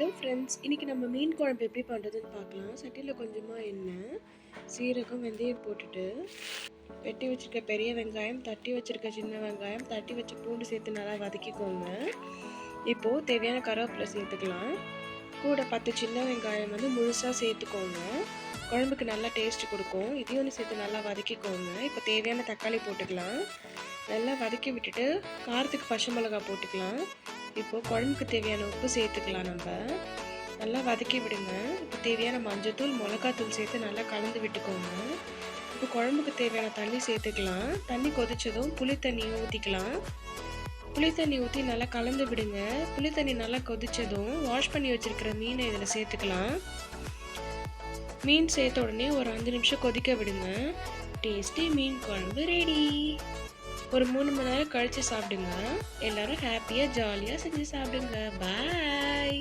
Hello friends, இன்றைக்கி நம்ம மீன் குழம்பு எப்படி பண்ணுறதுன்னு பார்க்கலாம். சட்டியில் கொஞ்சமாக எண்ணெய், சீரகம், வெந்தயம் போட்டுட்டு வெட்டி வச்சுருக்க பெரிய வெங்காயம், தட்டி வச்சுருக்க சின்ன வெங்காயம், தட்டி வச்ச பூண்டு சேர்த்து நல்லா வதக்கிக்கோங்க. இப்போது தேவையான கருவேப்பிலை சேர்த்துக்கலாம். கூட 10 சின்ன வெங்காயம் முழுசாக சேர்த்துக்கோங்க. குழம்புக்கு நல்லா டேஸ்ட் கொடுக்கும். இதையும் சேர்த்து நல்லா வதக்கிக்கோங்க. இப்போ தேவையான தக்காளி போட்டுக்கலாம். நல்லா வதக்கி விட்டுட்டு காரத்துக்கு பச்சை மிளகாய் போட்டுக்கலாம். இப்போது குழம்புக்கு தேவையான உப்பு சேர்த்துக்கலாம். நம்ம நல்லா வதக்கி விடுங்க. இப்போ தேவையான மஞ்சத்தூள், மிளகாத்தூள் சேர்த்து நல்லா கலந்து விட்டுக்கோங்க. இப்போ குழம்புக்கு தேவையான தண்ணி சேர்த்துக்கலாம். தண்ணி கொதிச்சதும் புளி தண்ணி ஊற்றிக்கலாம். புளி தண்ணி ஊற்றி நல்லா கலந்து விடுங்க. புளி தண்ணி நல்லா கொதிச்சதும் வாஷ் பண்ணி வச்சுருக்கிற மீனை இதில் சேர்த்துக்கலாம். மீன் சேர்த்த உடனே ஒரு 5 நிமிஷம் கொதிக்க விடுங்க. டேஸ்டி மீன் குழம்பு ரெடி. ஒரு 3 மணி நேரம் கழித்து சாப்பிடுங்க. எல்லாரும் ஹாப்பியாக ஜாலியாக செஞ்சு சாப்பிடுங்க. பாய்.